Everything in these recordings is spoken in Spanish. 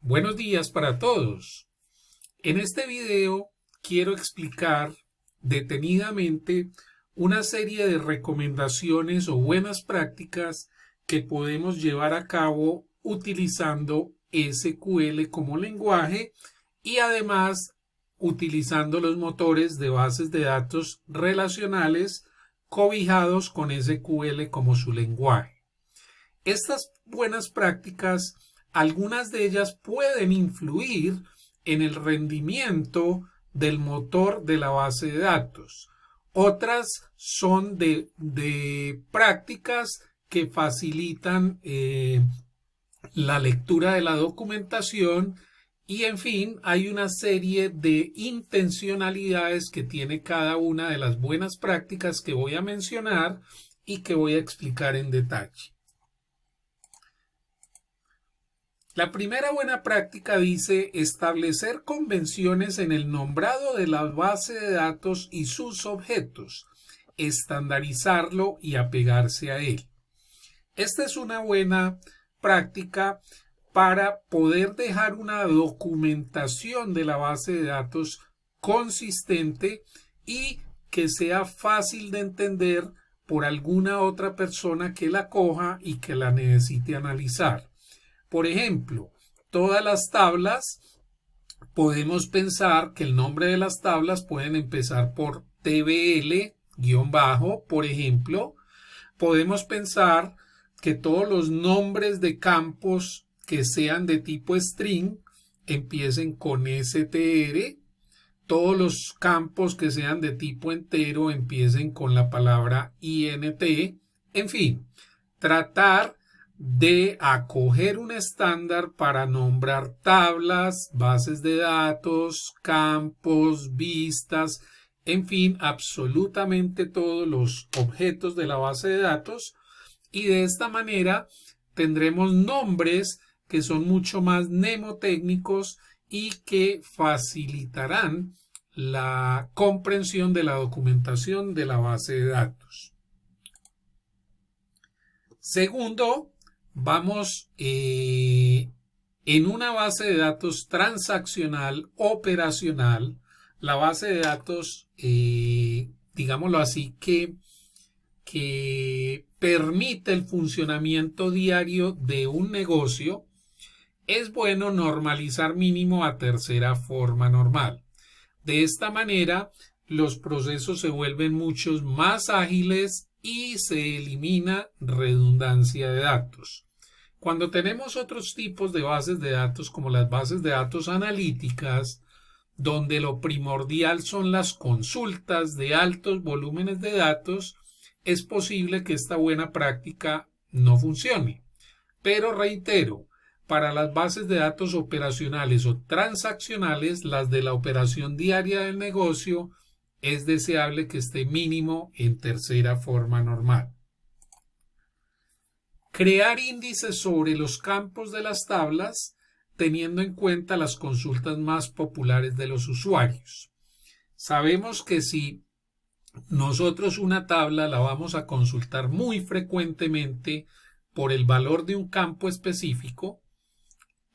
Buenos días para todos. En este video quiero explicar detenidamente una serie de recomendaciones o buenas prácticas que podemos llevar a cabo utilizando SQL como lenguaje y además utilizando los motores de bases de datos relacionales cobijados con SQL como su lenguaje. Estas buenas prácticas, algunas de ellas pueden influir en el rendimiento del motor de la base de datos. Otras son de prácticas que facilitan la lectura de la documentación y, en fin, hay una serie de intencionalidades que tiene cada una de las buenas prácticas que voy a mencionar y que voy a explicar en detalle. La primera buena práctica dice establecer convenciones en el nombrado de la base de datos y sus objetos, estandarizarlo y apegarse a él. Esta es una buena práctica para poder dejar una documentación de la base de datos consistente y que sea fácil de entender por alguna otra persona que la coja y que la necesite analizar. Por ejemplo, todas las tablas, podemos pensar que el nombre de las tablas pueden empezar por tbl-, por ejemplo. Podemos pensar que todos los nombres de campos que sean de tipo string empiecen con str. Todos los campos que sean de tipo entero empiecen con la palabra int. En fin, tratar de acoger un estándar para nombrar tablas, bases de datos, campos, vistas, en fin, absolutamente todos los objetos de la base de datos, y de esta manera tendremos nombres que son mucho más mnemotécnicos y que facilitarán la comprensión de la documentación de la base de datos. Segundo, vamos en una base de datos transaccional operacional, la base de datos, digámoslo así, que permite el funcionamiento diario de un negocio, es bueno normalizar mínimo a tercera forma normal. De esta manera, los procesos se vuelven mucho más ágiles y se elimina redundancia de datos. Cuando tenemos otros tipos de bases de datos, como las bases de datos analíticas, donde lo primordial son las consultas de altos volúmenes de datos, es posible que esta buena práctica no funcione. Pero reitero, para las bases de datos operacionales o transaccionales, las de la operación diaria del negocio, es deseable que esté mínimo en tercera forma normal. Crear índices sobre los campos de las tablas, teniendo en cuenta las consultas más populares de los usuarios. Sabemos que si nosotros una tabla la vamos a consultar muy frecuentemente por el valor de un campo específico,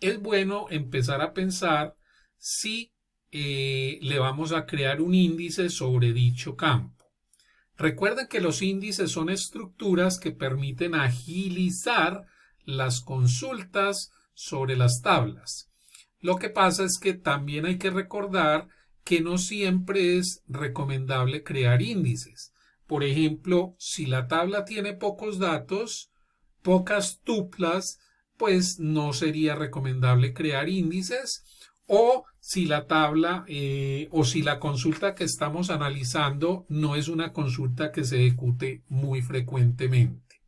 es bueno empezar a pensar si le vamos a crear un índice sobre dicho campo. Recuerden que los índices son estructuras que permiten agilizar las consultas sobre las tablas. Lo que pasa es que también hay que recordar que no siempre es recomendable crear índices. Por ejemplo, si la tabla tiene pocos datos, pocas tuplas, pues no sería recomendable crear índices, o si la tabla o si la consulta que estamos analizando no es una consulta que se ejecute muy frecuentemente.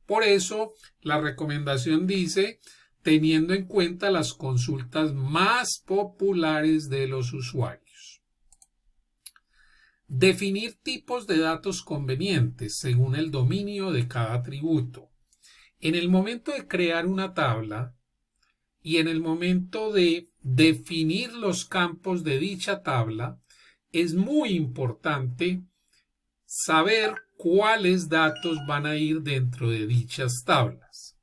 Por eso, la recomendación dice, teniendo en cuenta las consultas más populares de los usuarios. Definir tipos de datos convenientes según el dominio de cada atributo. En el momento de crear una tabla y en el momento de definir los campos de dicha tabla, es muy importante saber cuáles datos van a ir dentro de dichas tablas.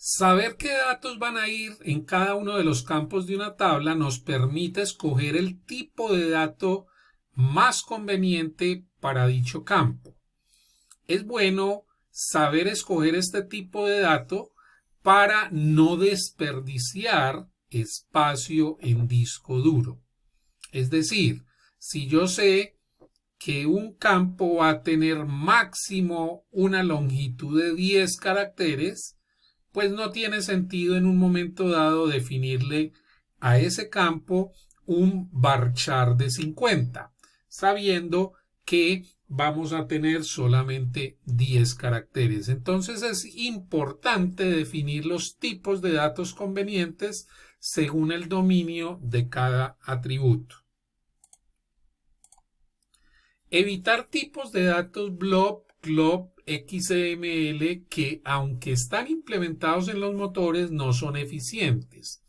Saber qué datos van a ir en cada uno de los campos de una tabla nos permite escoger el tipo de dato más conveniente para dicho campo. Es bueno saber escoger este tipo de dato para no desperdiciar espacio en disco duro. Es decir, si yo sé que un campo va a tener máximo una longitud de 10 caracteres, pues no tiene sentido en un momento dado definirle a ese campo un varchar de 50, sabiendo que vamos a tener solamente 10 caracteres. Entonces es importante definir los tipos de datos convenientes según el dominio de cada atributo. Evitar tipos de datos blob, glob, XML que, aunque están implementados en los motores, no son eficientes.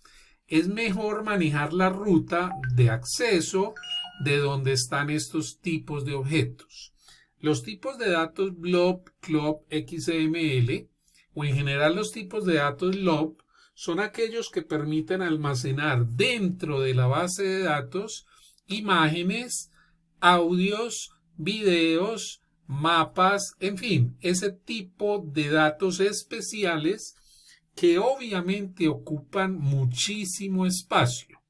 Es mejor manejar la ruta de acceso de donde están estos tipos de objetos. Los tipos de datos blob, glob, XML o en general los tipos de datos lob son aquellos que permiten almacenar dentro de la base de datos imágenes, audios, videos, mapas, en fin, ese tipo de datos especiales que obviamente ocupan muchísimo espacio.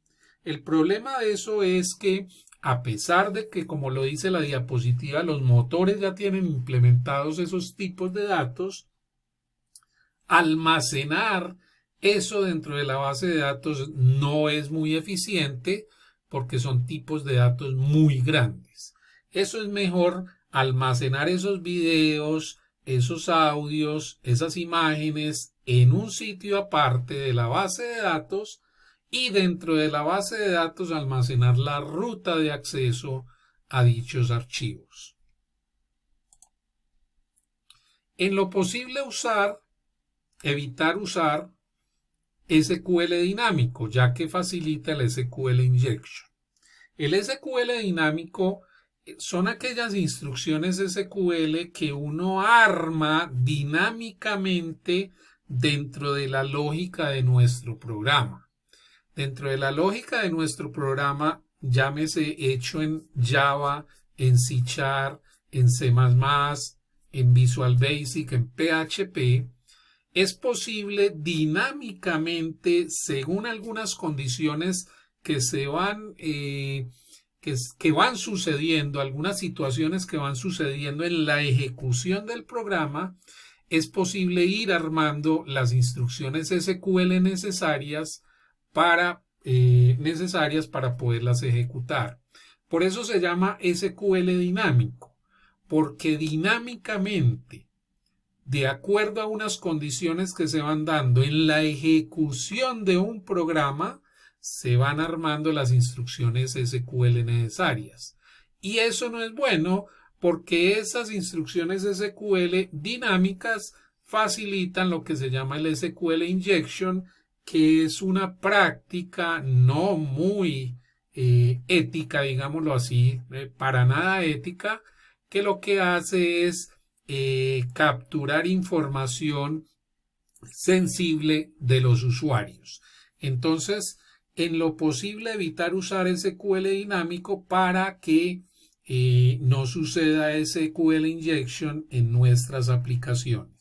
El problema de eso es que a pesar de que, como lo dice la diapositiva, los motores ya tienen implementados esos tipos de datos, almacenar eso dentro de la base de datos no es muy eficiente porque son tipos de datos muy grandes. Eso es mejor almacenar esos videos, esos audios, esas imágenes en un sitio aparte de la base de datos y dentro de la base de datos almacenar la ruta de acceso a dichos archivos. En lo posible evitar usar SQL dinámico, ya que facilita el SQL injection. El SQL dinámico son aquellas instrucciones SQL que uno arma dinámicamente dentro de la lógica de nuestro programa. Dentro de la lógica de nuestro programa, llámese hecho en Java, en C#, en C++, en Visual Basic, en PHP, es posible dinámicamente, según algunas condiciones que se van que van sucediendo, algunas situaciones que van sucediendo en la ejecución del programa, es posible ir armando las instrucciones SQL necesarias para poderlas ejecutar. Por eso se llama SQL dinámico, porque dinámicamente, de acuerdo a unas condiciones que se van dando en la ejecución de un programa, se van armando las instrucciones SQL necesarias. Y eso no es bueno porque esas instrucciones SQL dinámicas facilitan lo que se llama el SQL injection, que es una práctica no muy ética, digámoslo así, para nada ética, que lo que hace es capturar información sensible de los usuarios. Entonces, en lo posible evitar usar SQL dinámico para que no suceda SQL injection en nuestras aplicaciones.